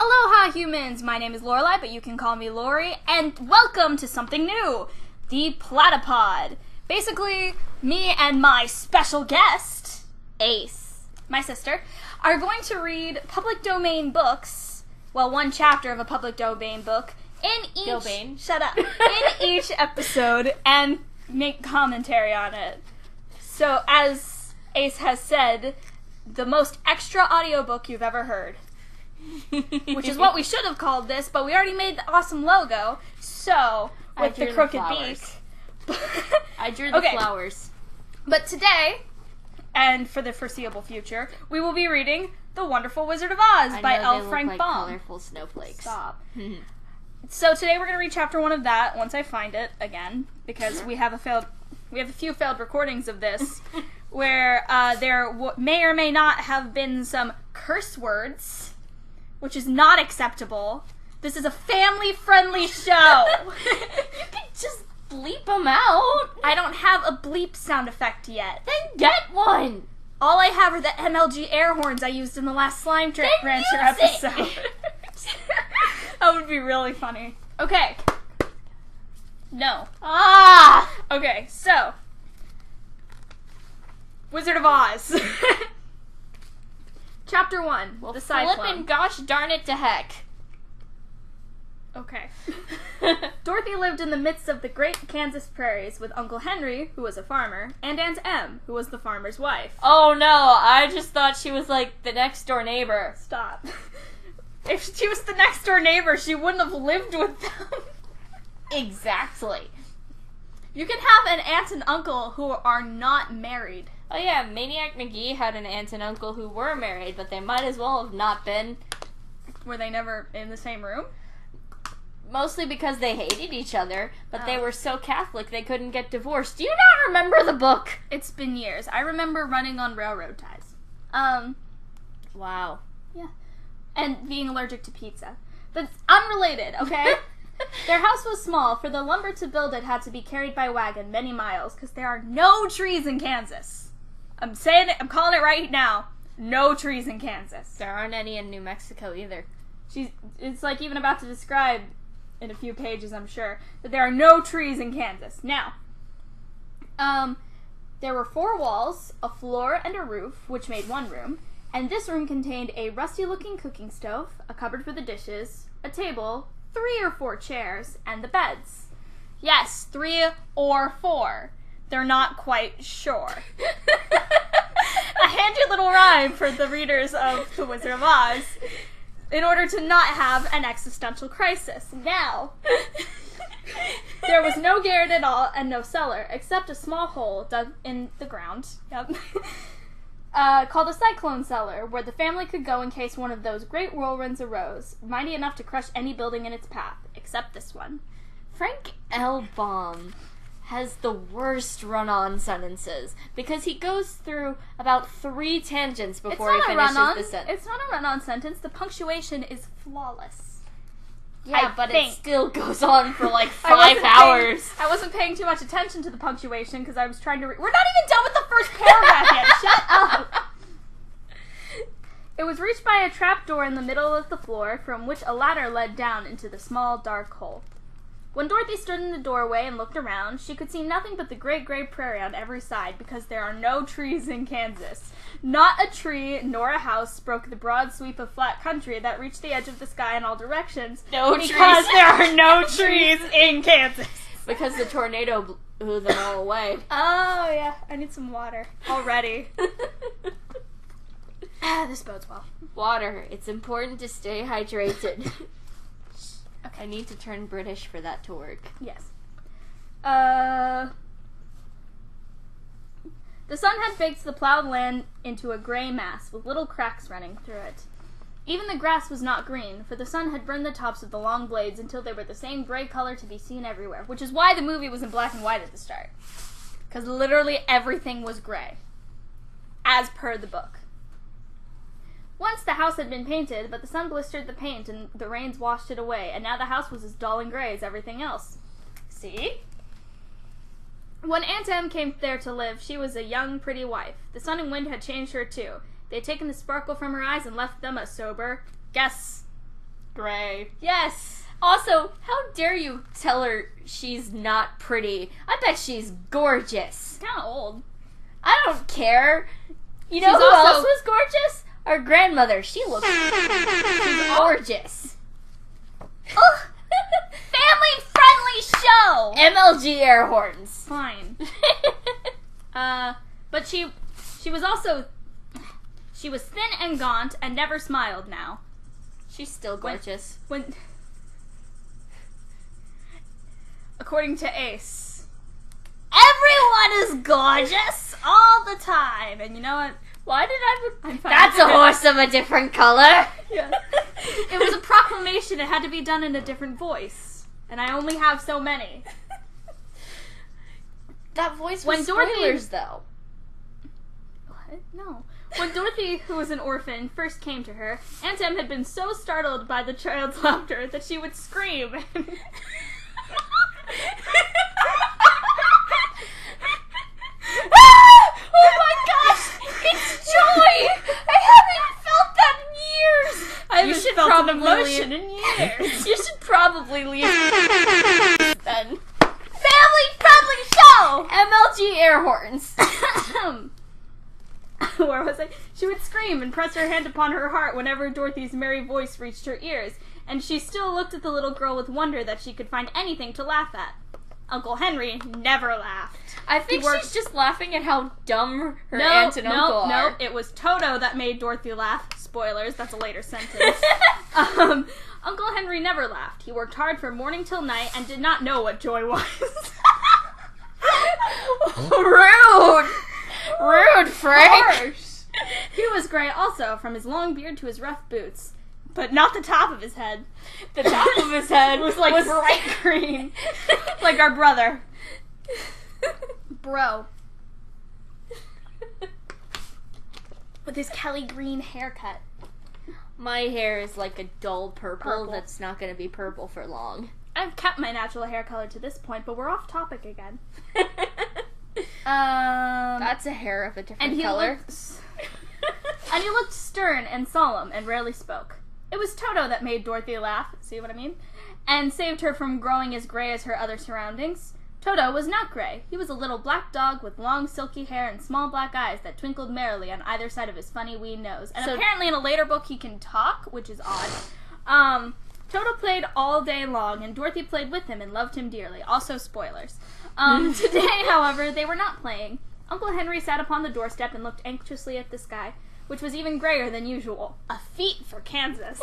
Aloha, humans! My name is Lorelai, but you can call me Lori, and welcome to something new, the Platy-Pod. Basically, me and my special guest, Ace, my sister, are going to read public domain books, well, one chapter of a public domain book, in each episode, and make commentary on it. So, as Ace has said, the most extra audiobook you've ever heard. Which is what we should have called this, but we already made the awesome logo, so, with the crooked beak. I drew the flowers. But today, and for the foreseeable future, we will be reading The Wonderful Wizard of Oz by L. Frank Baum. Colorful snowflakes. Stop. So today we're going to read chapter 1 of that, once I find it, again, because we have a few failed recordings of this, where there may or may not have been some curse words, which is not acceptable. This is a family-friendly show. You can just bleep them out. I don't have a bleep sound effect yet. Then get one. All I have are the MLG air horns I used in the last Slime Rancher episode. That would be really funny. Okay. No. Okay, so. Wizard of Oz. Chapter 1, well, the Cyclone. Flippin' gosh darn it to heck. Okay. Dorothy lived in the midst of the great Kansas prairies with Uncle Henry, who was a farmer, and Aunt Em, who was the farmer's wife. Oh no, I just thought she was like the next door neighbor. Stop. If she was the next door neighbor, she wouldn't have lived with them. Exactly. You can have an aunt and uncle who are not married. Oh yeah, Maniac McGee had an aunt and uncle who were married, but they might as well have not been. Were they never in the same room? Mostly because they hated each other, but they were so Catholic they couldn't get divorced. Do you not remember the book? It's been years. I remember running on railroad ties. Wow. Yeah. And being allergic to pizza. That's unrelated, okay? Their house was small. For the lumber to build it had to be carried by wagon many miles, because there are no trees in Kansas. I'm saying it, I'm calling it right now. No trees in Kansas. There aren't any in New Mexico either. It's like even about to describe in a few pages, I'm sure, that there are no trees in Kansas. Now, there were 4 walls, a floor, and a roof, which made one room, and this room contained a rusty-looking cooking stove, a cupboard for the dishes, a table, 3 or 4 chairs, and the beds. Yes, 3 or 4. They're not quite sure. A handy little rhyme for the readers of The Wizard of Oz, in order to not have an existential crisis. Now, there was no garret at all and no cellar, except a small hole dug in the ground, called a cyclone cellar, where the family could go in case one of those great whirlwinds arose, mighty enough to crush any building in its path, except this one. Frank L. Baum has the worst run-on sentences, because he goes through about 3 tangents before he finishes the sentence. It's not a run-on sentence. The punctuation is flawless. Yeah, but it still goes on for like 5 hours. I wasn't paying too much attention to the punctuation because I was trying to read. We're not even done with the first paragraph yet. Shut up. It was reached by a trapdoor in the middle of the floor, from which a ladder led down into the small, dark hole. When Dorothy stood in the doorway and looked around, she could see nothing but the great gray prairie on every side, because there are no trees in Kansas. Not a tree nor a house broke the broad sweep of flat country that reached the edge of the sky in all directions. Because there are no trees in Kansas. Because the tornado blew them all away. Oh, yeah. I need some water already. This bodes well. Water. It's important to stay hydrated. Okay. I need to turn British for that to work. Yes. The sun had baked the plowed land into a gray mass, with little cracks running through it. Even the grass was not green, for the sun had burned the tops of the long blades until they were the same gray color to be seen everywhere, which is why the movie was in black and white at the start. Because literally everything was gray. As per the book. Once the house had been painted, but the sun blistered the paint and the rains washed it away, and now the house was as dull and gray as everything else. See? When Aunt Em came there to live, she was a young, pretty wife. The sun and wind had changed her, too. They had taken the sparkle from her eyes and left them a sober, guess, Gray. Yes. Also, how dare you tell her she's not pretty? I bet she's gorgeous. Kind of old. I don't care. You know who else was gorgeous? Our grandmother. She looked gorgeous. Ugh. Family-friendly show! MLG air horns. Fine. But she was also... She was thin and gaunt and never smiled now. She's still gorgeous. According to Ace, everyone is gorgeous all the time. And you know what? Why did I'm fine. That's a horse of a different color. Yeah. It was a proclamation. It had to be done in a different voice. And I only have so many. That voice was spoilers, though. What? No. When Dorothy, who was an orphan, first came to her, Aunt Em had been so startled by the child's laughter that she would scream. Oh my gosh! It's joy! I haven't felt that in years! I haven't felt an emotion in years. You should probably leave then. Family-friendly show! MLG air horns. Where was I? She would scream and press her hand upon her heart whenever Dorothy's merry voice reached her ears, and she still looked at the little girl with wonder that she could find anything to laugh at. Uncle Henry never laughed. I think she's just laughing at how dumb her aunt and uncle are. No, it was Toto that made Dorothy laugh. Spoilers, that's a later sentence. Uncle Henry never laughed. He worked hard from morning till night and did not know what joy was. Rude! Rude, Frank! He was gray also, from his long beard to his rough boots. But not the top of his head. The top of his head was bright green. Like our brother. Bro. With his Kelly green haircut. My hair is like a dull purple. That's not going to be purple for long. I've kept my natural hair color to this point, but we're off topic again. That's a hair of a different color. And he looked stern and solemn and rarely spoke. It was Toto that made Dorothy laugh, see what I mean? And saved her from growing as gray as her other surroundings. Toto was not gray. He was a little black dog with long silky hair and small black eyes that twinkled merrily on either side of his funny wee nose. And apparently in a later book he can talk, which is odd. Toto played all day long, and Dorothy played with him and loved him dearly. Also spoilers. Today, however, they were not playing. Uncle Henry sat upon the doorstep and looked anxiously at the sky, which was even grayer than usual. A feat for Kansas.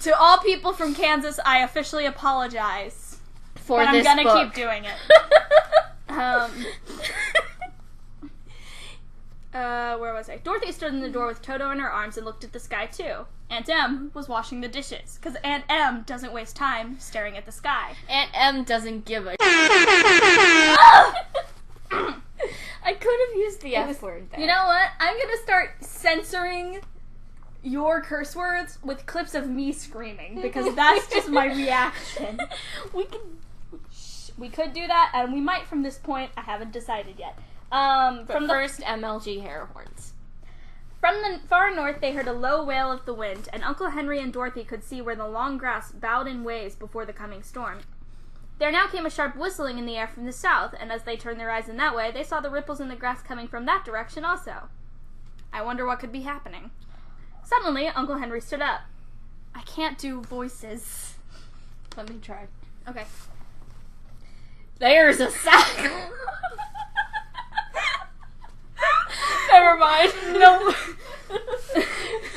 To all people from Kansas, I officially apologize. But I'm gonna keep doing it. Where was I? Dorothy stood in the door with Toto in her arms and looked at the sky, too. Aunt Em was washing the dishes, because Aunt Em doesn't waste time staring at the sky. Aunt Em doesn't give a I could have used the F word there. You know what? I'm gonna start censoring your curse words with clips of me screaming, because that's just my reaction. We could do that, and we might from this point. I haven't decided yet. From the first MLG hair horns. From the far north, they heard a low wail of the wind, and Uncle Henry and Dorothy could see where the long grass bowed in waves before the coming storm. There now came a sharp whistling in the air from the south, and as they turned their eyes in that way, they saw the ripples in the grass coming from that direction also. I wonder what could be happening. Suddenly, Uncle Henry stood up. I can't do voices. Let me try. Okay. There's a sack. Never mind. No.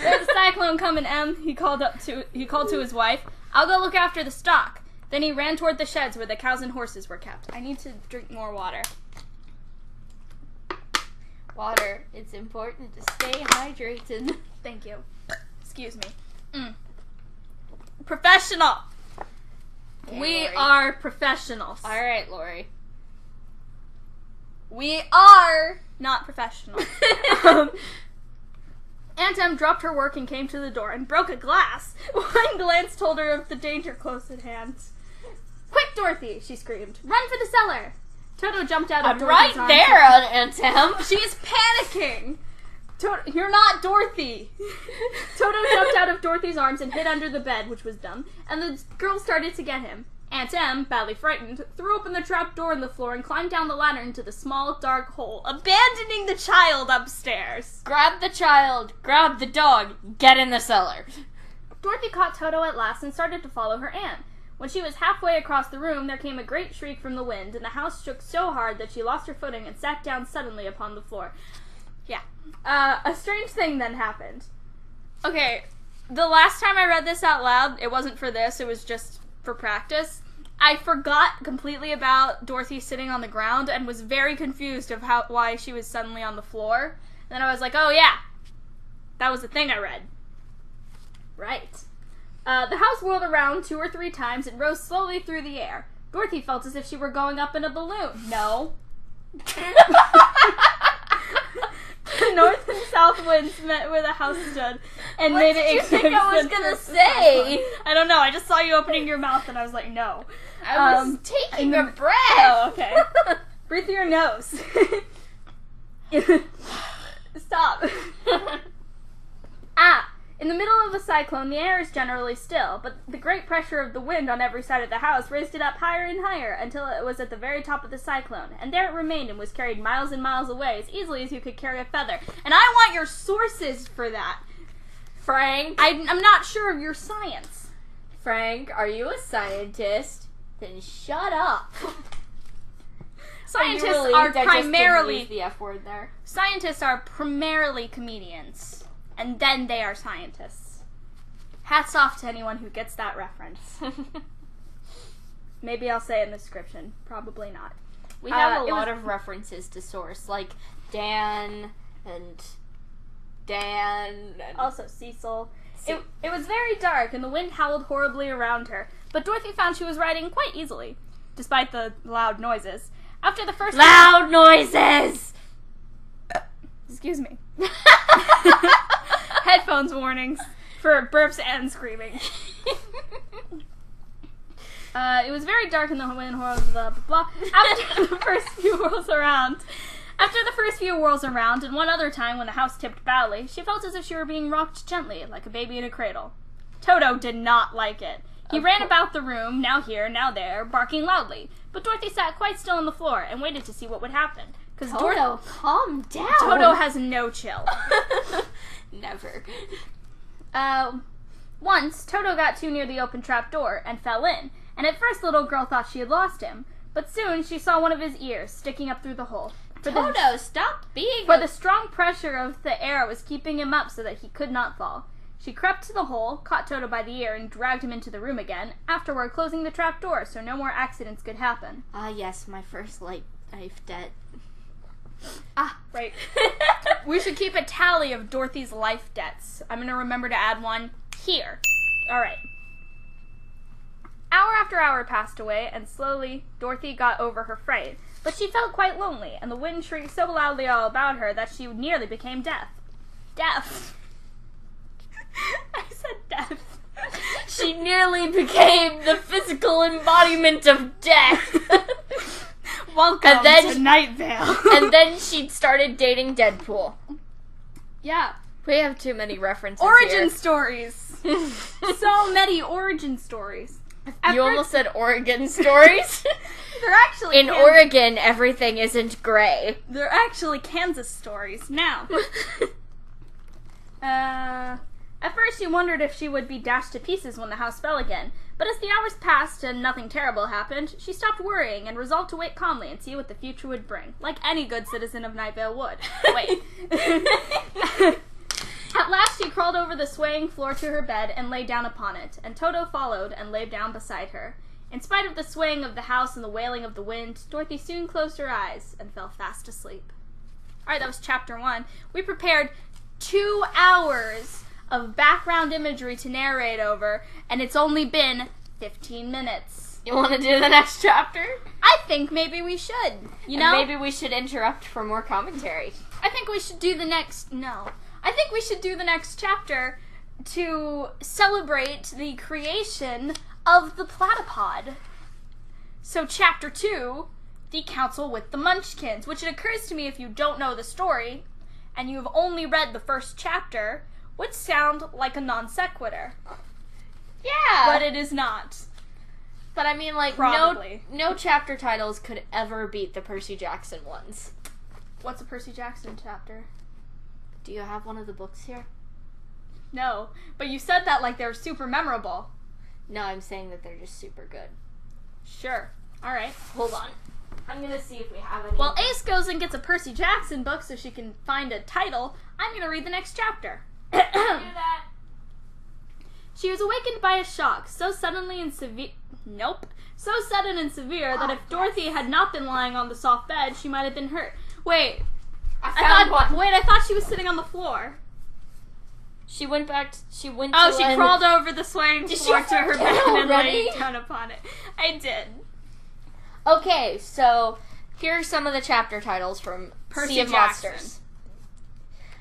There's a cyclone coming, Em. He called to his wife. I'll go look after the stock. Then he ran toward the sheds where the cows and horses were kept. I need to drink more water. Water. It's important to stay hydrated. Thank you. Excuse me. Professional. Okay, We Lori. are professionals. All right, Lori. We are not professional. Aunt Em dropped her work and came to the door and broke a glass. One glance told her of the danger close at hand. Quick, Dorothy, she screamed. Run for the cellar. Toto jumped out of I'm Dorothy's right arms. there, Aunt Em. She is panicking. You're not Dorothy! Toto jumped out of Dorothy's arms and hid under the bed, which was dumb, and the girls started to get him. Aunt Em, badly frightened, threw open the trap door in the floor and climbed down the ladder into the small, dark hole, abandoning the child upstairs. Grab the child, grab the dog, get in the cellar. Dorothy caught Toto at last and started to follow her aunt. When she was halfway across the room, there came a great shriek from the wind, and the house shook so hard that she lost her footing and sat down suddenly upon the floor. Yeah. A strange thing then happened. Okay, the last time I read this out loud, it wasn't for this, it was just for practice. I forgot completely about Dorothy sitting on the ground and was very confused of why she was suddenly on the floor. And then I was like, oh yeah, that was the thing I read. Right. The house whirled around 2 or 3 times and rose slowly through the air. Dorothy felt as if she were going up in a balloon. No. The north and south winds met where the house stood and what made did it you think I was gonna say? I don't know. I just saw you opening your mouth and I was like, no. I was taking a breath. Oh, okay. Breathe through your nose. Stop. In the middle of a cyclone, the air is generally still, but the great pressure of the wind on every side of the house raised it up higher and higher until it was at the very top of the cyclone, and there it remained and was carried miles and miles away as easily as you could carry a feather. And I want your sources for that. Frank? I'm not sure of your science. Frank, are you a scientist? Then shut up. Scientists are are primarily the F word there. Scientists are primarily comedians. And then they are scientists. Hats off to anyone who gets that reference. Maybe I'll say it in the description. Probably not. We have a lot of references to source, like Dan and also Cecil. It was very dark, and the wind howled horribly around her, but Dorothy found she was riding quite easily, despite the loud noises. After the first... Loud noises! Excuse me. Headphones warnings for burps and screaming. It was very dark in the wind, blah, blah, blah. After the first few whirls around, and one other time when the house tipped badly, she felt as if she were being rocked gently, like a baby in a cradle. Toto did not like it. He ran about the room, now here, now there, barking loudly. But Dorothy sat quite still on the floor and waited to see what would happen. Toto, calm down. Toto has no chill. Never. Once, Toto got too near the open trap door and fell in, and at first the little girl thought she had lost him, but soon she saw one of his ears sticking up through the hole. Toto, stop being... For the strong pressure of the air was keeping him up so that he could not fall. She crept to the hole, caught Toto by the ear, and dragged him into the room again, afterward closing the trap door so no more accidents could happen. Ah, yes, my first life debt. Ah, right. We should keep a tally of Dorothy's life debts. I'm going to remember to add one here. All right. Hour after hour passed away, and slowly Dorothy got over her fright. But she felt quite lonely, and the wind shrieked so loudly all about her that she nearly became deaf. Deaf. I said deaf. She nearly became the physical embodiment of death. Welcome to Night Vale. And then she started dating Deadpool. Yeah. We have too many references Origin stories. So many origin stories. You almost said Oregon stories. They're actually in Oregon, everything isn't gray. They're actually Kansas stories. Now. At first she wondered if she would be dashed to pieces when the house fell again, but as the hours passed and nothing terrible happened, she stopped worrying and resolved to wait calmly and see what the future would bring, like any good citizen of Night Vale would. Wait. At last she crawled over the swaying floor to her bed and lay down upon it, and Toto followed and lay down beside her. In spite of the swaying of the house and the wailing of the wind, Dorothy soon closed her eyes and fell fast asleep. Alright, that was chapter 1. We prepared 2 hours of background imagery to narrate over, and it's only been 15 minutes. You want to do the next chapter? I think maybe we should. You know? Maybe we should interrupt for more commentary. I think we should do the next... No. I think we should do the next chapter to celebrate the creation of the Platy-Pod. So chapter 2, The Council with the Munchkins, which it occurs to me if you don't know the story... and you've only read the first chapter, would sound like a non sequitur. Yeah. But it is not. But I mean, like, Probably. no chapter titles could ever beat the Percy Jackson ones. What's a Percy Jackson chapter? Do you have one of the books here? No, but you said that like they were super memorable. No, I'm saying that they're just super good. Sure. Alright. Hold on. I'm gonna see if we have any. While Ace goes and gets a Percy Jackson book so she can find a title, I'm gonna read the next chapter. Do that. She was awakened by a shock so suddenly and severe. Nope. So sudden and severe that if Dorothy had not been lying on the soft bed, she might have been hurt. Wait. I found one. Wait, I thought she was sitting on the floor. She went back. She went. Oh, to she crawled over the swaying floor to her bed and already? lay down upon it. I did. Okay, so here are some of the chapter titles from Percy Sea of Jackson. Monsters.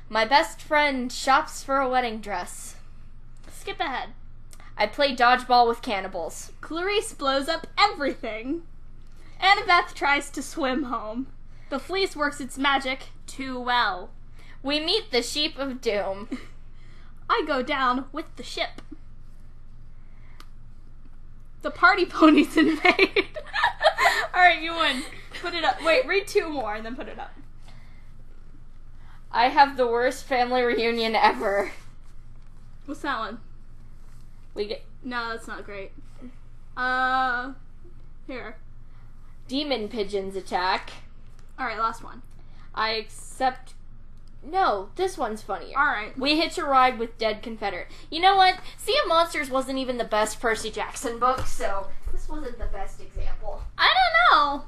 My best friend shops for a wedding dress. Skip ahead. I play dodgeball with cannibals. Clarice blows up everything. Annabeth tries to swim home. The fleece works its magic too well. We meet the sheep of doom. I go down with the ship. The party ponies invade. Alright, you win. Put it up. Wait, read 2 more and then put it up. I have the worst family reunion ever. What's that one? We get No, that's not great. Here. demon pigeons attack. Alright, last one. I accept. No, this one's funnier. Alright. We hitch a ride with dead Confederate. You know what? Sea of Monsters wasn't even the best Percy Jackson book, so this wasn't the best example. I don't know.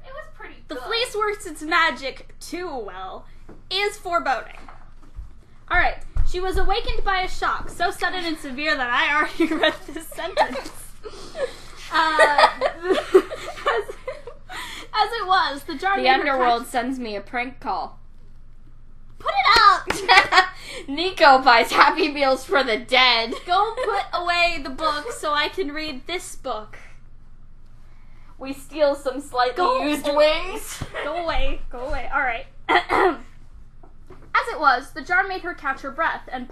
It was pretty The good. fleece works its magic too well. Is foreboding. Alright. She was awakened by a shock so sudden and severe that I already read this sentence. As it was, the jar The made her underworld sends me a prank call. Put it up! Nico buys Happy Meals for the dead. Go put away the book so I can read this book. We steal some slightly used wings. Go away. Go away. Alright. As it was, the jar made her catch her breath and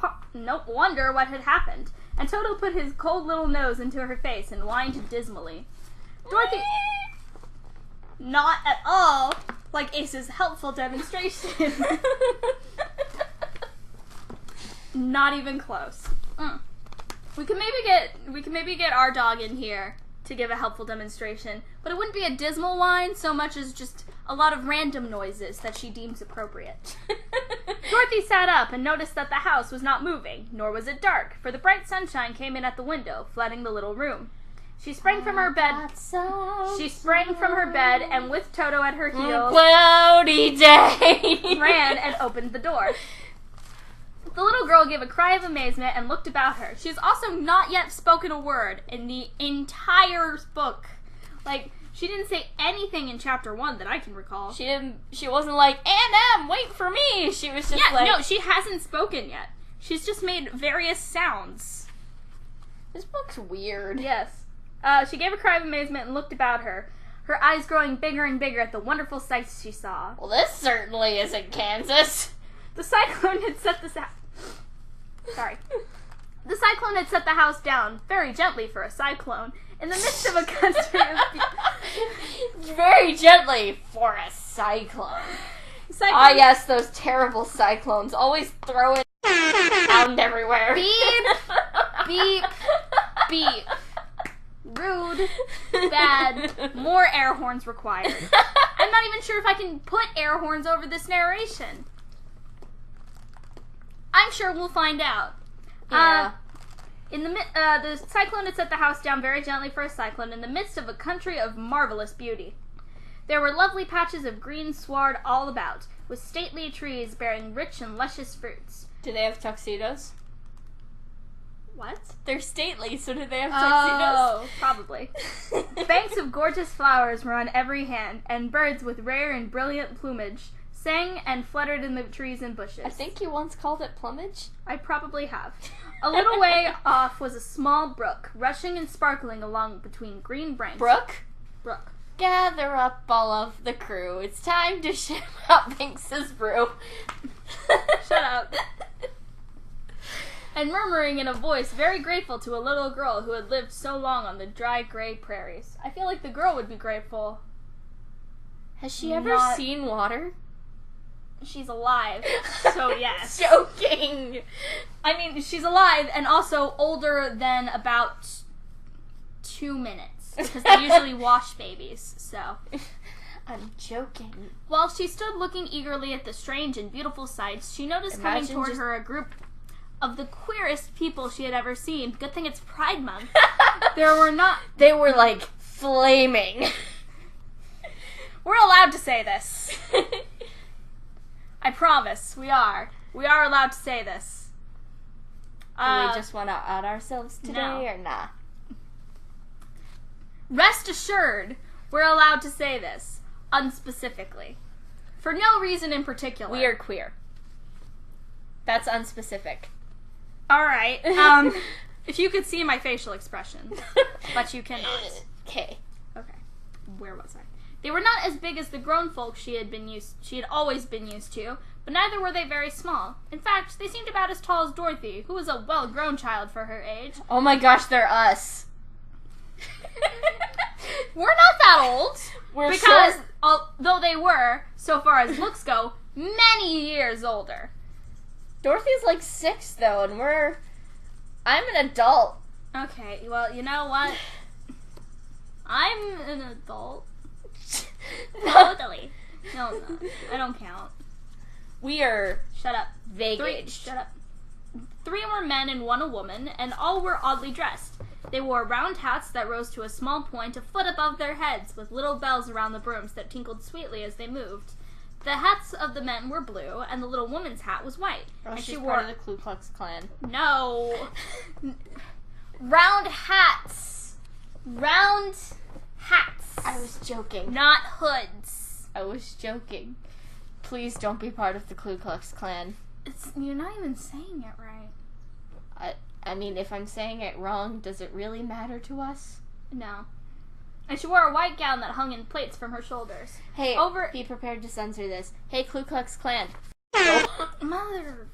wonder what had happened. And Toto put his cold little nose into her face and whined dismally. Dorothy... Not at all like Ace's helpful demonstration. Not even close. We can maybe get our dog in here to give a helpful demonstration, but it wouldn't be a dismal whine so much as just a lot of random noises that she deems appropriate. Dorothy sat up and noticed that the house was not moving, nor was it dark, for the bright sunshine came in at the window, flooding the little room. She sprang from her bed. She sprang from her bed and, with Toto at her heels, Cloudy day. ran and opened the door. The little girl gave a cry of amazement and looked about her. She has also not yet spoken a word in the entire book. Like, she didn't say anything in chapter 1 that I can recall. She wasn't like, Anne, wait for me. She was just like... no, she hasn't spoken yet. She's just made various sounds. This book's weird. Yes. She gave a cry of amazement and looked about her, her eyes growing bigger and bigger at the wonderful sights she saw. Well, this certainly isn't Kansas. The cyclone had set the cyclone had set the house down, very gently for a cyclone, in the midst of a country of... Very gently for a cyclone. Ah, yes, those terrible cyclones. Always throw it around everywhere. Beep, beep, beep. Rude, bad, more air horns required. I'm not even sure if I can put air horns over this narration. I'm sure we'll find out. Yeah. The cyclone had set the house down very gently for a cyclone in the midst of a country of marvelous beauty. There were lovely patches of green sward all about, with stately trees bearing rich and luscious fruits. Do they have tuxedos? What? They're stately, so do they have tuxedos? Oh, probably. Banks of gorgeous flowers were on every hand, and birds with rare and brilliant plumage sang and fluttered in the trees and bushes. I think you once called it plumage. I probably have. A little way off was a small brook, rushing and sparkling along between green banks. Brook? Brook. Gather up all of the crew. It's time to ship out Binks's brew. Shut up. And murmuring in a voice very grateful to a little girl who had lived so long on the dry, gray prairies. I feel like the girl would be grateful. Has she ever seen water? She's alive, so yes. Joking! I mean, she's alive and also older than about 2 minutes. Because they usually wash babies, so. I'm joking. While she stood looking eagerly at the strange and beautiful sights, she noticed coming toward her a group of the queerest people she had ever seen. Good thing it's Pride Month. They were, like, flaming. We're allowed to say this. I promise, we are. We are allowed to say this. Do we just want to out ourselves today, or nah? Rest assured, we're allowed to say this, unspecifically. For no reason in particular. We are queer. That's unspecific. Alright, if you could see my facial expression, but you cannot. Okay. Where was I? They were not as big as the grown folk she had always been used to, but neither were they very small. In fact, they seemed about as tall as Dorothy, who was a well-grown child for her age. Oh my gosh, they're us. We're not that old. We're because, short. although they were, so far as looks go, many years older. Dorothy's like 6, though, and I'm an adult. Okay, well, you know what? I'm an adult. Totally. No, I don't count. We are... Shut up. Vague aged. Shut up. 3 were men and 1 a woman, and all were oddly dressed. They wore round hats that rose to a small point a foot above their heads, with little bells around the brooms that tinkled sweetly as they moved. The hats of the men were blue, and the little woman's hat was white. Oh, and she's she wore part of the Ku Klux Klan. No. Round hats. Round hats. I was joking. Not hoods. I was joking. Please don't be part of the Ku Klux Klan. You're not even saying it right. I mean, if I'm saying it wrong, does it really matter to us? No. And she wore a white gown that hung in plaits from her shoulders. Hey, be prepared to censor this. Hey, Ku Klux Klan. Mother,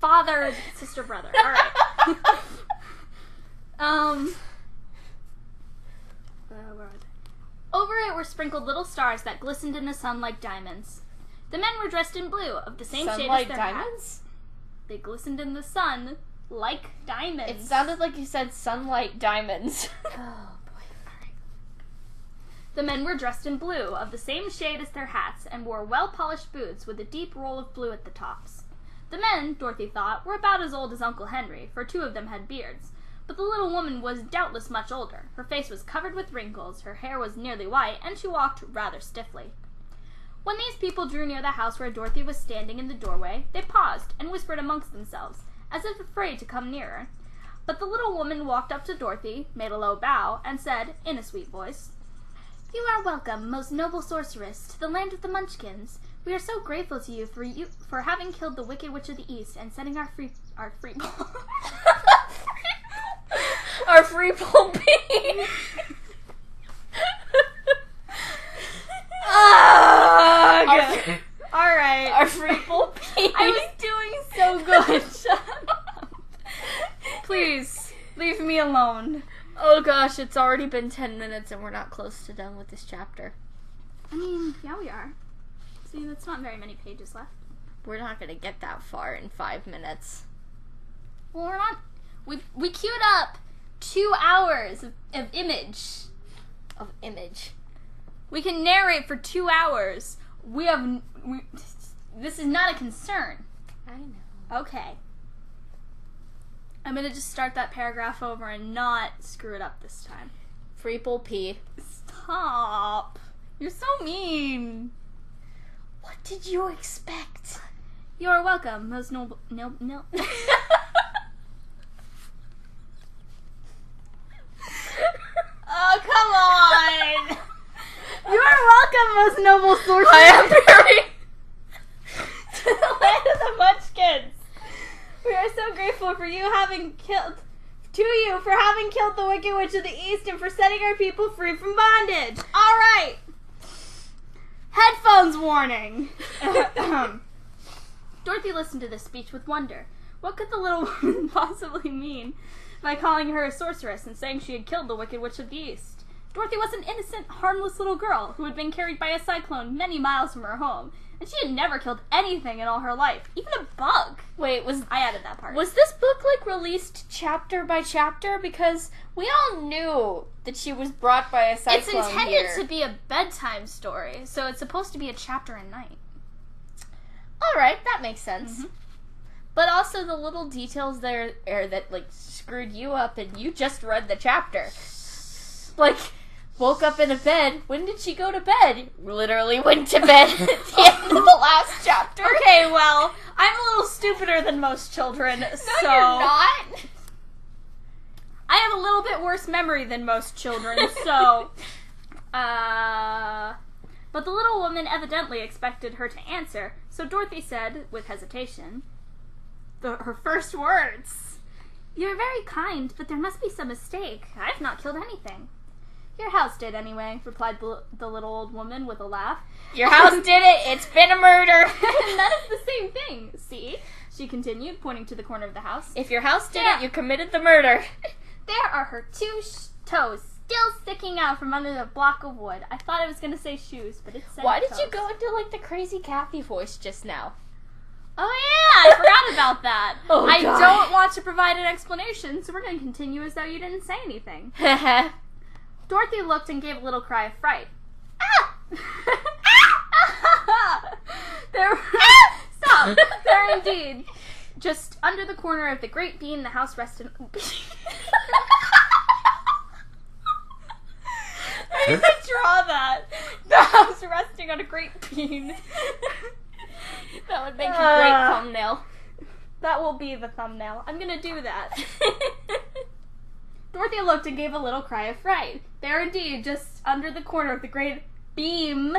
father, sister, brother. All right. Where are they? Over it were sprinkled little stars that glistened in the sun like diamonds. The men were dressed in blue, of the same shade as their hats. They glistened in the sun like diamonds. It sounded like you said sunlight diamonds. Oh, boy. All right. The men were dressed in blue, of the same shade as their hats, and wore well-polished boots with a deep roll of blue at the tops. The men, Dorothy thought, were about as old as Uncle Henry, for 2 of them had beards. But the little woman was doubtless much older. Her face was covered with wrinkles, her hair was nearly white, and she walked rather stiffly. When these people drew near the house where Dorothy was standing in the doorway, they paused and whispered amongst themselves, as if afraid to come nearer. But the little woman walked up to Dorothy, made a low bow, and said, in a sweet voice, "You are welcome, most noble sorceress, to the land of the Munchkins. We are so grateful to you for having killed the Wicked Witch of the East and setting our free Our free pole bee. All right. Our free pole bee. I was doing so good. Shut up. Please, leave me alone. Oh gosh, it's already been 10 minutes and we're not close to done with this chapter. I mean, yeah, we are. See, that's not very many pages left. We're not going to get that far in 5 minutes. Well, we're not. We queued up 2 hours of image. We can narrate for 2 hours. This is not a concern. I know. Okay. I'm gonna just start that paragraph over and not screw it up this time. Free pole pee. Stop. You're so mean. What did you expect? You're welcome, most noble. No. Oh, come on! You are welcome, most noble sorceress. I am very... to the land of the Munchkins. We are so grateful for you having To you for having killed the Wicked Witch of the East and for setting our people free from bondage. All right. Headphones warning. Dorothy listened to this speech with wonder. What could the little woman possibly mean by calling her a sorceress and saying she had killed the Wicked Witch of the East? Dorothy was an innocent, harmless little girl who had been carried by a cyclone many miles from her home, and she had never killed anything in all her life, even a bug. Wait, I added that part. Was this book, released chapter by chapter? Because we all knew that she was brought by a cyclone. It's intended to be a bedtime story, so it's supposed to be a chapter a night. Alright, that makes sense. Mm-hmm. But also the little details there that, screwed you up and you just read the chapter. Woke up in a bed. When did she go to bed? Literally went to bed at the end of the last chapter. Okay, well, I'm a little stupider than most children, No, so... you're not. I have a little bit worse memory than most children, so... But the little woman evidently expected her to answer, so Dorothy said, with hesitation, her first words, "You're very kind, but there must be some mistake. I've not killed anything." "Your house did, anyway," replied the little old woman with a laugh. Your house did it. It's been a murder. And that is the same thing, see? She continued, pointing to the corner of the house. If your house did it, you committed the murder. There are her two toes still sticking out from under the block of wood. I thought I was going to say shoes, but it said Why did toes. you go into, the crazy Kathy voice just now? Oh, yeah, I forgot about that. Oh, I God. don't want to provide an explanation, so we're going to continue as though you didn't say anything. Dorothy looked and gave a little cry of fright. Ah! Stop! There indeed. Just under the corner of the great beam the house rested... I need to draw that. The house resting on a great beam. That would make a great thumbnail. That will be the thumbnail. I'm gonna do that. Dorothy looked and gave a little cry of fright. There indeed, just under the corner of the great beam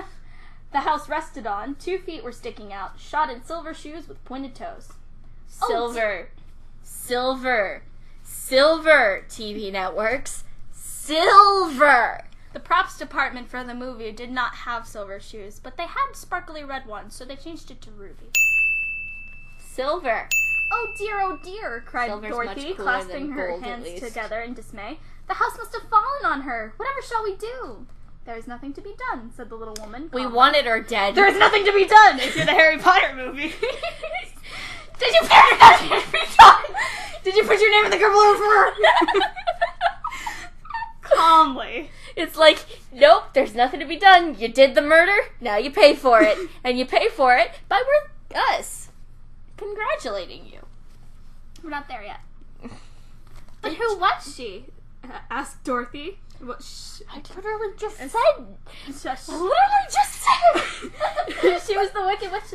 the house rested on, 2 feet were sticking out, shod in silver shoes with pointed toes. Silver. Silver. Silver, TV networks. Silver. The props department for the movie did not have silver shoes, but they had sparkly red ones, so they changed it to ruby. Silver. Oh dear, cried Silver's Dorothy, much cooler clasping than her gold, at hands least. together in dismay. The house must have fallen on her. Whatever shall we do? There is nothing to be done, said the little woman. We calmly. wanted her dead. There is nothing to be done if you're the Harry Potter movie. Did you put nothing to be done? Did you put your name in the Gryffindor? Calmly. It's nope, there's nothing to be done. You did the murder, now you pay for it. And you pay for it by us congratulating you. We're not there yet. But who was she? Asked Dorothy. What? I literally just said. Shush. I literally just said. She was the Wicked Witch.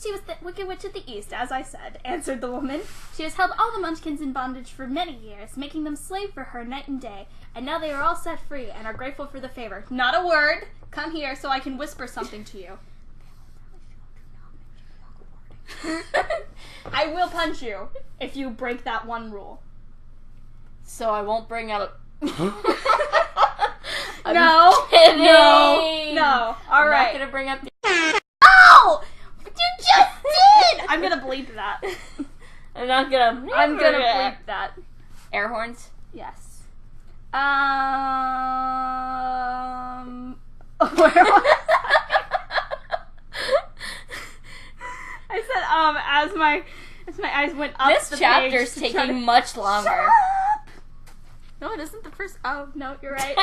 She was the Wicked Witch of the East, as I said, answered the woman. She has held all the Munchkins in bondage for many years, making them slave for her night and day, and now they are all set free and are grateful for the favor. Not a word. Come here so I can whisper something to you. I will punch you if you break that one rule. So I won't bring up. I'm No. kidding. No. All I'm right. not gonna bring up. No! You just did! I'm gonna bleep that. I'm not gonna. I'm gonna bleep that. Air horns. Yes. Where was I said as my eyes went up. This the chapter's page to try taking to- much Shut longer. up! No, it isn't the first. Oh no, you're right.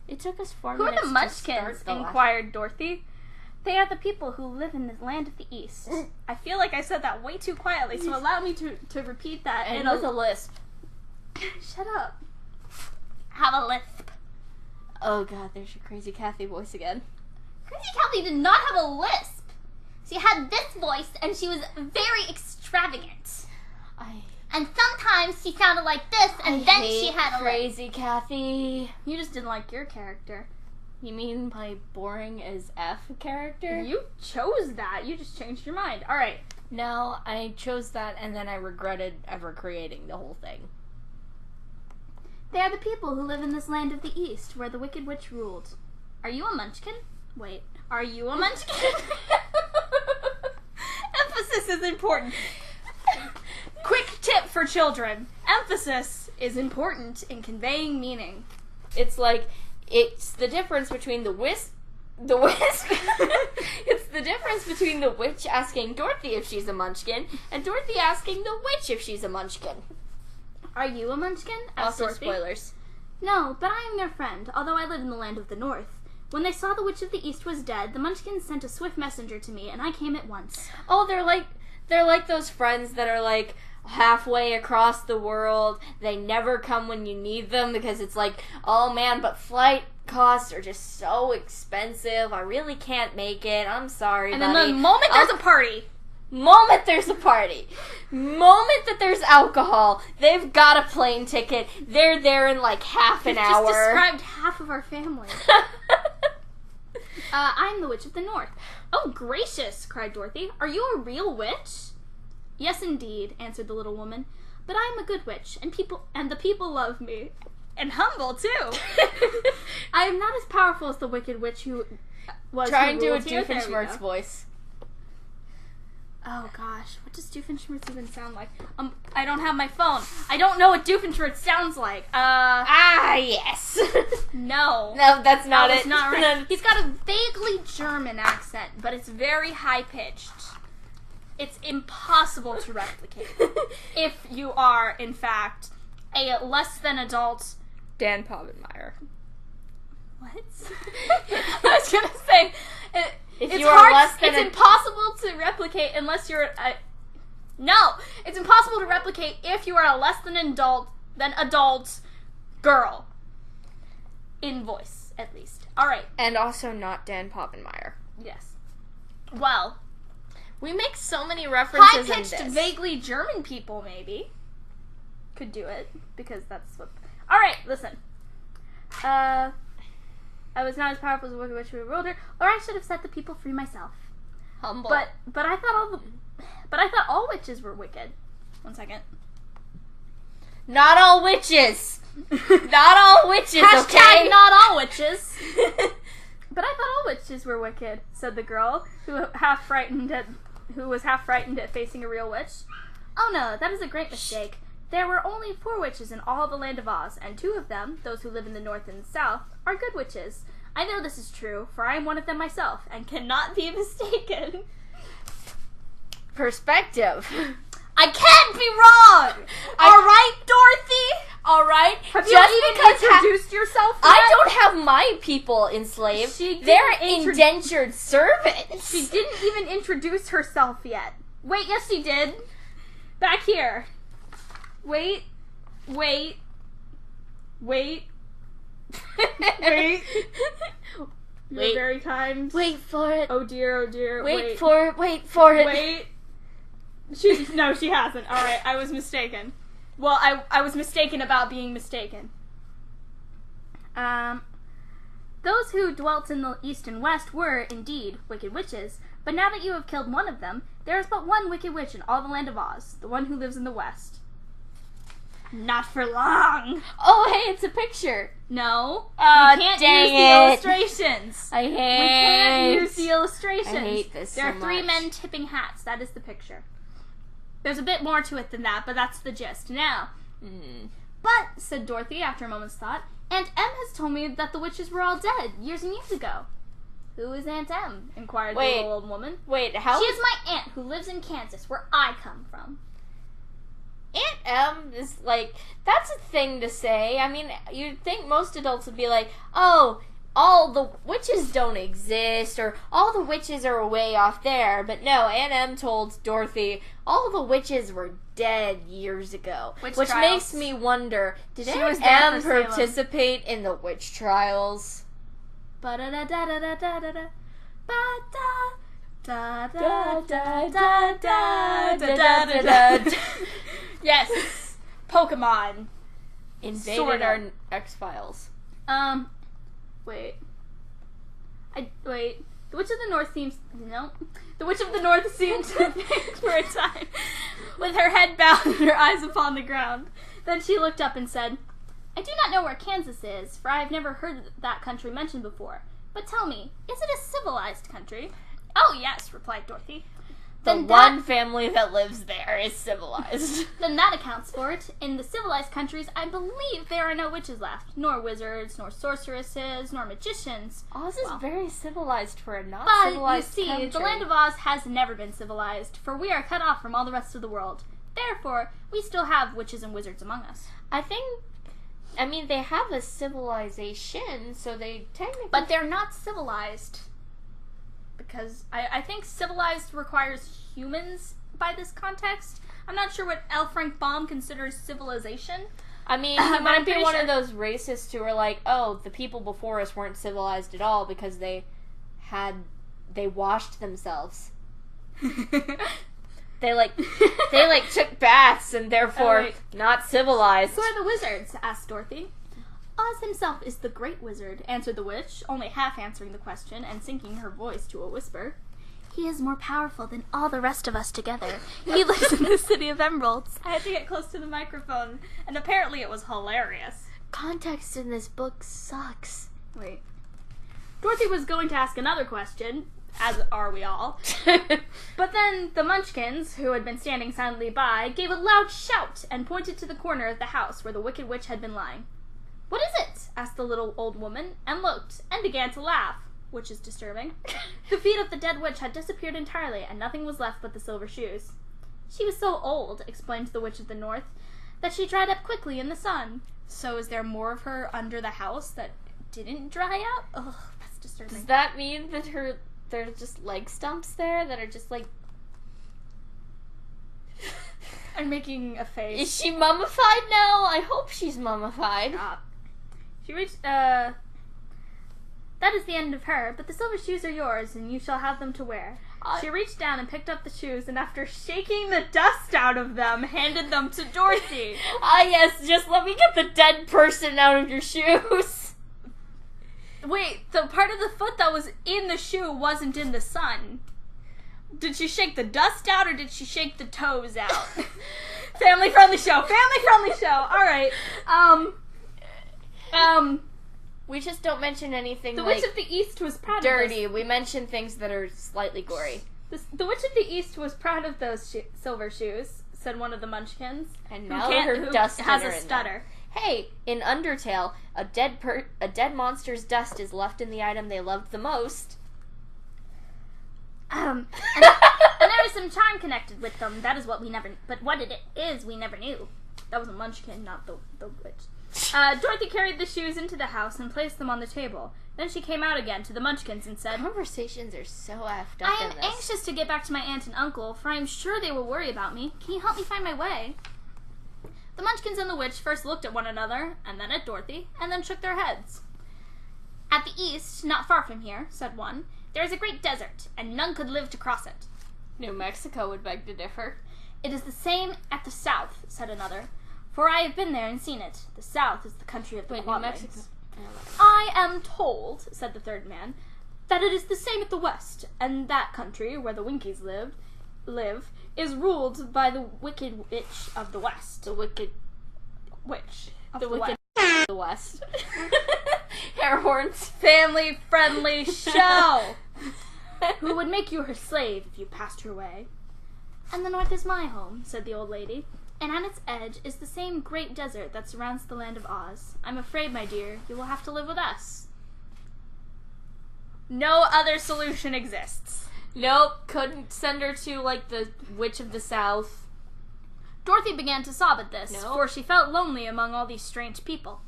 It took us 4 Who are minutes. the Munchkins? Inquired Dorothy. They are the people who live in the land of the East. I feel like I said that way too quietly, so allow me to repeat that And in with a lisp. Shut up. Have a lisp. Oh god, there's your crazy Kathy voice again. Crazy Kathy did not have a lisp. She had this voice, and she was very extravagant. And sometimes she sounded like this, and then she had a lisp. Crazy Kathy. You just didn't like your character. You mean my boring as F character? You chose that. You just changed your mind. All right. No, I chose that and then I regretted ever creating the whole thing. They are the people who live in this land of the East, where the Wicked Witch ruled. Are you a Munchkin? Wait, are you a Munchkin? Emphasis is important. Quick tip for children. Emphasis is important in conveying meaning. It's like, it's the difference between the wisp. It's the difference between the witch asking Dorothy if she's a Munchkin and Dorothy asking the witch if she's a Munchkin. Are you a Munchkin? Asked Also Dorothy. spoilers. No, but I am their friend, although I live in the land of the North. When they saw the Witch of the East was dead, the Munchkins sent a swift messenger to me, and I came at once. Oh, they're like those friends that are like halfway across the world. They never come when you need them because it's like, oh man, but flight costs are just so expensive. I really can't make it. I'm sorry, And buddy. then the moment there's a party, moment that there's alcohol, they've got a plane ticket. They're there in like half an hour. Just described half of our family. I'm the Witch of the North. Oh, gracious, cried Dorothy. Are you a real witch? Yes, indeed, answered the little woman. But I am a good witch, and the people love me. And humble, too. I am not as powerful as the Wicked Witch who was Try and do a ruled here. There we Doofenshmirtz go. voice. Oh gosh, what does Doofenshmirtz even sound like? I don't have my phone. I don't know what Doofenshmirtz sounds like. Yes. No. No, that's not That was it. not right. He's got a vaguely German accent, but it's very high-pitched. It's impossible to replicate. If you are, in fact, a less than adult... Dan Povenmire. What? I was gonna say... It's impossible to replicate unless you're it's impossible to replicate if you are a less than adult girl. In voice, at least. Alright. And also not Dan Povenmire. Yes. Well, we make so many references in high-pitched, this. vaguely German people, maybe, could do it, because that's what... Alright, listen. I was not as powerful as the Wicked Witch who ruled her, or I should have set the people free myself. Humble. But I thought all witches were wicked. 1 second. Not all witches. Not all witches. Hashtag okay? not all witches. But I thought all witches were wicked, said the girl, who was half frightened at facing a real witch. Oh no, that is a great mistake. There were only 4 witches in all the land of Oz, and 2 of them, those who live in the north and south, are good witches. I know this is true, for I am one of them myself, and cannot be mistaken. Perspective. I can't be wrong! Alright, Dorothy? Alright? Have you even introduced yourself yet? I don't have my people enslaved. They're indentured servants. She didn't even introduce herself yet. Wait, yes she did. Back here. Wait. You're very kind. Wait for it. Oh dear. Wait for it. Wait. She hasn't. Alright, I was mistaken. Well, I was mistaken about being mistaken. Those who dwelt in the east and west were, indeed, wicked witches, but now that you have killed one of them, there is but one wicked witch in all the land of Oz, the one who lives in the west. Not for long. Oh, hey, it's a picture. No. We can't use the illustrations. We can't use the illustrations. I hate this There so are 3 much. men tipping hats. That is the picture. There's a bit more to it than that, but that's the gist. Now. But, said Dorothy after a moment's thought, Aunt Em has told me that the witches were all dead years and years ago. Who is Aunt Em? Inquired the little old woman. Wait, how? She is my aunt who lives in Kansas, where I come from. Aunt Em is like, that's a thing to say. I mean, you'd think most adults would be like, oh, all the witches don't exist, or all the witches are way off there. But no, Aunt Em told Dorothy, all the witches were dead years ago. Which makes me wonder, did Aunt Em participate in the witch trials? Yes, Pokemon invaded our X-Files. Wait. The Witch of the North seemed to think for a time, with her head bowed and her eyes upon the ground. Then she looked up and said, I do not know where Kansas is, for I have never heard that country mentioned before. But tell me, is it a civilized country? Oh, yes, replied Dorothy. The one family that lives there is civilized. Then that accounts for it. In the civilized countries, I believe there are no witches left, nor wizards, nor sorceresses, nor magicians. Oz is very civilized for a not-civilized country. But, you see, the land of Oz has never been civilized, for we are cut off from all the rest of the world. Therefore, we still have witches and wizards among us. They have a civilization, so they technically... But they're not civilized. Because I think civilized requires humans by this context. I'm not sure what L. Frank Baum considers civilization. He might be one of those racists who are like, oh, the people before us weren't civilized at all because they washed themselves. They took baths and therefore not civilized. Who are the wizards? Asked Dorothy. Oz himself is the great wizard, answered the witch, only half answering the question and sinking her voice to a whisper. He is more powerful than all the rest of us together. He lives in the City of Emeralds. I had to get close to the microphone, and apparently it was hilarious. Context in this book sucks. Wait. Dorothy was going to ask another question, as are we all. But then the Munchkins, who had been standing silently by, gave a loud shout and pointed to the corner of the house where the Wicked Witch had been lying. What is it? Asked the little old woman, and looked, and began to laugh, which is disturbing. The feet of the dead witch had disappeared entirely, and nothing was left but the silver shoes. She was so old, explained the Witch of the North, that she dried up quickly in the sun. So is there more of her under the house that didn't dry out? Ugh, that's disturbing. Does that mean that there's just leg stumps there that are just like... I'm making a face. Is she mummified now? I hope she's mummified. She reached, that is the end of her, but the silver shoes are yours, and you shall have them to wear. She reached down and picked up the shoes, and after shaking the dust out of them, handed them to Dorothy. Yes, just let me get the dead person out of your shoes. Wait, the part of the foot that was in the shoe wasn't in the sun. Did she shake the dust out, or did she shake the toes out? Family-friendly show, alright. We just don't mention anything the like Witch of the East was proud dirty. of those. We mention things that are slightly gory. The Witch of the East was proud of those silver shoes, said one of the Munchkins. And now her dust has a stutter. Hey, in Undertale, a dead monster's dust is left in the item they loved the most. And there is some charm connected with them. That is what we never... But what it is, we never knew. That was a Munchkin, not the witch. Dorothy carried the shoes into the house and placed them on the table. Then she came out again to the Munchkins and said, Conversations are so effed up I am anxious to get back to my aunt and uncle, for I am sure they will worry about me. Can you help me find my way? The Munchkins and the witch first looked at one another, and then at Dorothy, and then shook their heads. At the east, not far from here, said one, there is a great desert, and none could live to cross it. New Mexico would beg to differ. It is the same at the south, said another, for I have been there and seen it. The south is the country of the New Mexico. I am told, said the third man, that it is the same at the west, and that country, where the Winkies live, is ruled by the Wicked Witch of the West. The Wicked Witch of the the Wicked West. of the West. Hair horns. Family-friendly show! Who would make you her slave if you passed her way. And the north is my home, said the old lady, and at its edge is the same great desert that surrounds the land of Oz. I'm afraid, my dear, you will have to live with us. No other solution exists. Nope, couldn't send her to, like, the Witch of the South. Dorothy began to sob at this, for she felt lonely among all these strange people.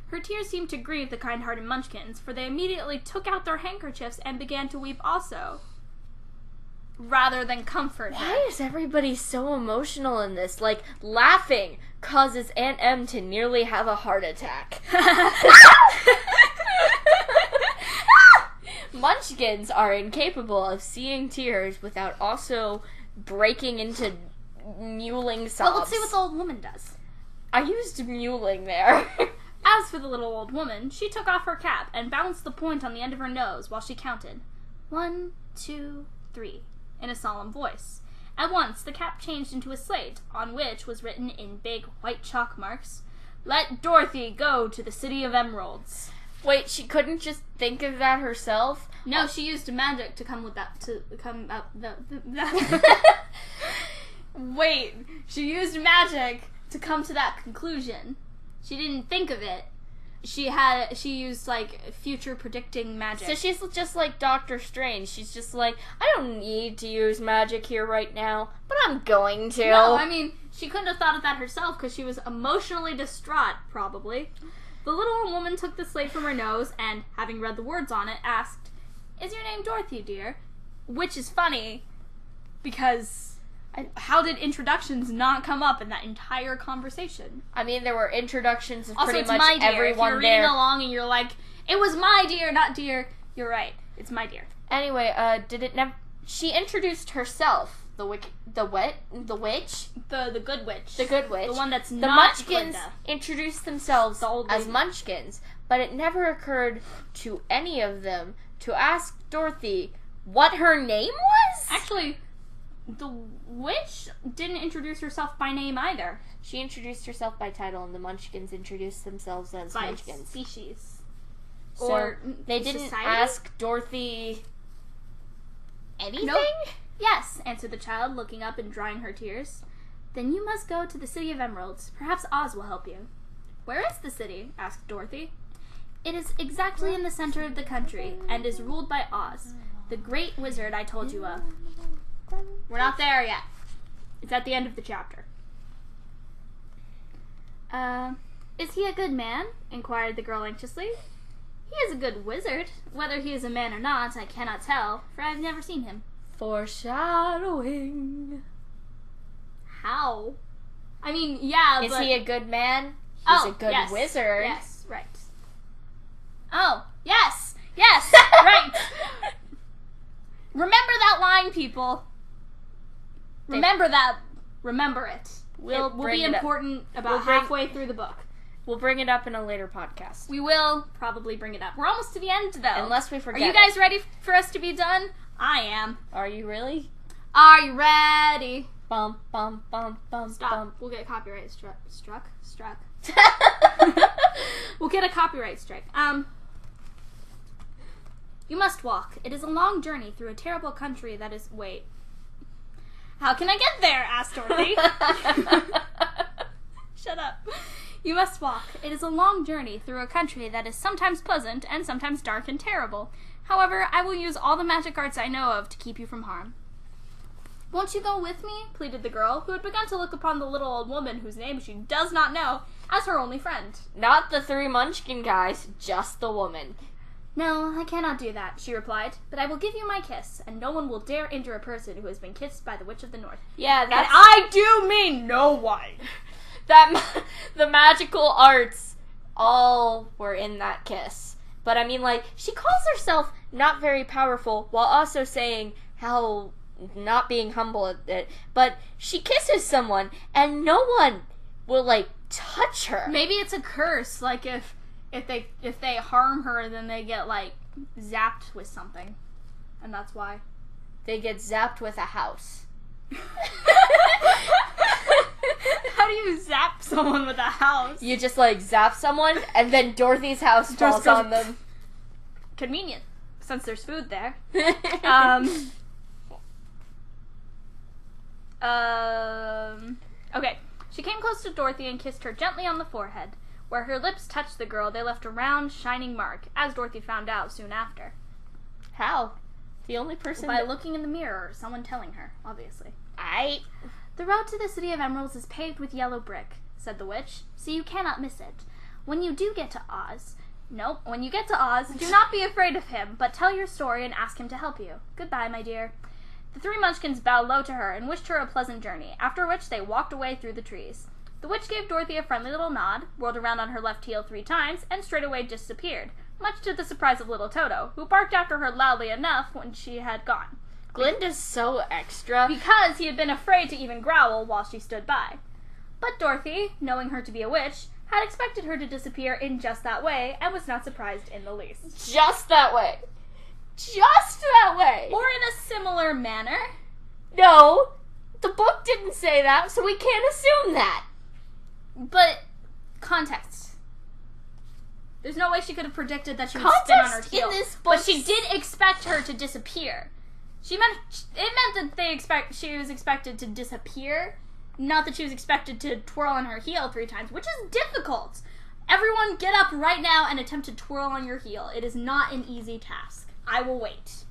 Her tears seemed to grieve the kind-hearted Munchkins, for they immediately took out their handkerchiefs and began to weep also, rather than comfort her. Why is everybody so emotional in this? Like, laughing causes Aunt Em to nearly have a heart attack. Munchkins are incapable of seeing tears without also breaking into mewling sobs. Well, let's see what the old woman does. I used mewling there. As for the little old woman, she took off her cap and balanced the point on the end of her nose while she counted. 1, 2, 3, in a solemn voice. At once, the cap changed into a slate, on which was written in big white chalk marks, "Let Dorothy go to the City of Emeralds." Wait, she couldn't just think of that herself? No, she used magic to come with that, to come up Wait, she used magic to come to that conclusion. She didn't think of it. She used, like, future predicting magic. So she's just like Doctor Strange. She's just like, I don't need to use magic here right now, but I'm going to. No, I mean, she couldn't have thought of that herself because she was emotionally distraught, probably. The little old woman took the slate from her nose and, having read the words on it, asked, "Is your name Dorothy, dear?" Which is funny because how did introductions not come up in that entire conversation? I mean, there were introductions of also, pretty it's much my dear. everyone if you're there. reading along and you're like, "It was my dear, not dear," you're right. It's my dear. Anyway, she introduced herself. The witch. The good witch. The good witch. The one that's the not Munchkins Glinda. Introduced themselves The old as lady. Munchkins, but it never occurred to any of them to ask Dorothy what her name was? Actually, the witch didn't introduce herself by name either. She introduced herself by title, and the Munchkins introduced themselves as By Munchkins. species. So Or they didn't society? ask Dorothy anything? Nope. "Yes," answered the child, looking up and drying her tears. "Then you must go to the City of Emeralds. Perhaps Oz will help you." "Where is the city?" asked Dorothy. "It is exactly in the center of the country, and is ruled by Oz, the great wizard I told you of." We're not there yet. It's at the end of the chapter. Is he a good man?" inquired the girl anxiously. "He is a good wizard. Whether he is a man or not, I cannot tell, for I have never seen him." Foreshadowing. How? I mean, yeah, Is but... he a good man? He's a good yes, wizard. Yes, right. Oh, yes, right. Remember that line, people. Remember that. Remember it. Will bring be it up. important about We'll halfway through the book. We'll bring it up in a later podcast. We will probably bring it up. We're almost to the end, though. Unless we forget. Are you guys ready for us to be done? I am. Are you really? Are you ready? Bum, bum, bum, bum, Stop. bum. We'll get copyright struck. We'll get a copyright strike. You must walk. It is a long journey through a terrible country that is... Wait. How can I get there? Asked Dorothy. Shut up. You must walk. It is a long journey through a country that is sometimes pleasant and sometimes dark and terrible. However, I will use all the magic arts I know of to keep you from harm. Won't you go with me? Pleaded the girl, who had begun to look upon the little old woman, whose name she does not know, as her only friend. Not the 3 Munchkin guys, just the woman. No, I cannot do that, she replied, but I will give you my kiss, and no one will dare injure a person who has been kissed by the Witch of the North. Yeah, that's... And I do mean no one. The magical arts all were in that kiss. But I mean, like, she calls herself not very powerful while also saying how not being humble at it. But she kisses someone and no one will, like, touch her. Maybe it's a curse, like if they harm her, then they get, like, zapped with something. And that's why. They get zapped with a house. How do you zap someone with a house? You just, like, zap someone, and then Dorothy's house falls on them. Convenient, since there's food there. Okay. She came close to Dorothy and kissed her gently on the forehead. Where her lips touched the girl, they left a round, shining mark, as Dorothy found out soon after. How? The only person... By looking in the mirror, or someone telling her, obviously. The road to the City of Emeralds is paved with yellow brick, said the witch, so you cannot miss it. When you get to Oz, do not be afraid of him, but tell your story and ask him to help you. Goodbye, my dear. The 3 Munchkins bowed low to her and wished her a pleasant journey, after which they walked away through the trees. The witch gave Dorothy a friendly little nod, whirled around on her left heel 3 times, and straightway disappeared, much to the surprise of little Toto, who barked after her loudly enough when she had gone. Glinda's so extra. Because he had been afraid to even growl while she stood by. But Dorothy, knowing her to be a witch, had expected her to disappear in just that way, and was not surprised in the least. Just that way. just that way. Or in a similar manner. No, the book didn't say that, so we can't assume that. But, context. There's no way she could have predicted that she would spin on her Context heel. in this book. But she did expect her to disappear. It meant that she was expected to disappear, not that she was expected to twirl on her heel 3 times, which is difficult. Everyone get up right now and attempt to twirl on your heel. It is not an easy task. I will wait.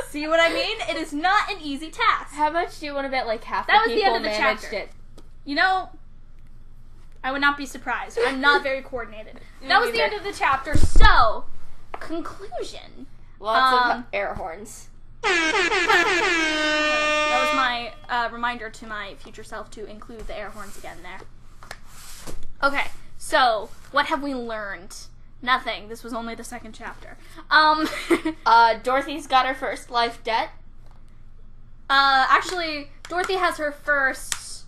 See what I mean? It is not an easy task. How much do you want to bet like half That the was the people end of the managed chapter. it? You know, I would not be surprised. I'm not very coordinated. That was the end of the chapter. So, conclusion. Lots of air horns. That was my reminder to my future self to include the air horns again there. Okay, so what have we learned? Nothing. This was only the second chapter. Dorothy's got her first life debt. Actually, Dorothy has her first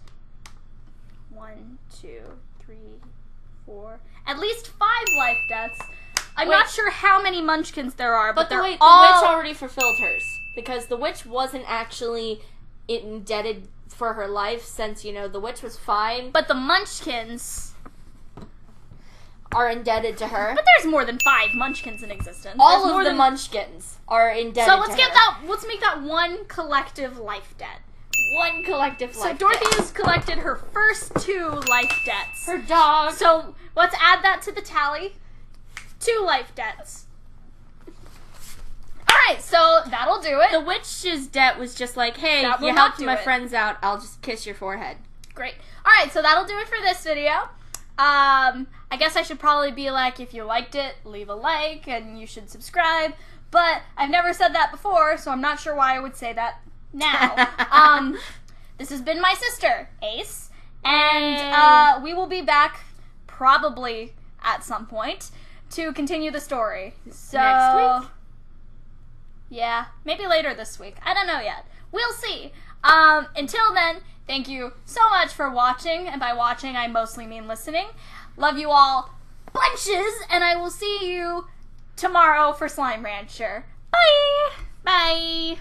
1, 2, 3, 4, at least 5 life debts. I'm not sure how many Munchkins there are, but the they're witch all... already fulfilled hers. Because the witch wasn't actually indebted for her life since, the witch was fine. But the Munchkins are indebted to her. But there's more than 5 Munchkins in existence. All of the Munchkins are indebted so to let's her. let's make that one collective life debt. One collective life debt. So Dorothy has collected her first 2 life debts. Her dog. So let's add that to the tally. 2 life debts. Alright, so that'll do it. The witch's debt was just like, hey, That you will helped not do my it. friends out, I'll just kiss your forehead. Great. Alright, so that'll do it for this video. I guess I should probably be like, if you liked it, leave a like, and you should subscribe. But I've never said that before, so I'm not sure why I would say that now. This has been my sister, Ace, and we will be back probably at some point to continue the story. So next week? Yeah, maybe later this week. I don't know yet. We'll see. Until then, thank you so much for watching, and by watching, I mostly mean listening. Love you all bunches, and I will see you tomorrow for Slime Rancher. Bye! Bye!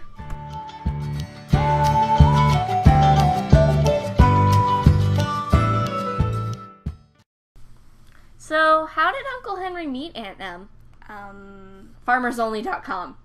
So, how did Uncle Henry meet Aunt Em? FarmersOnly.com.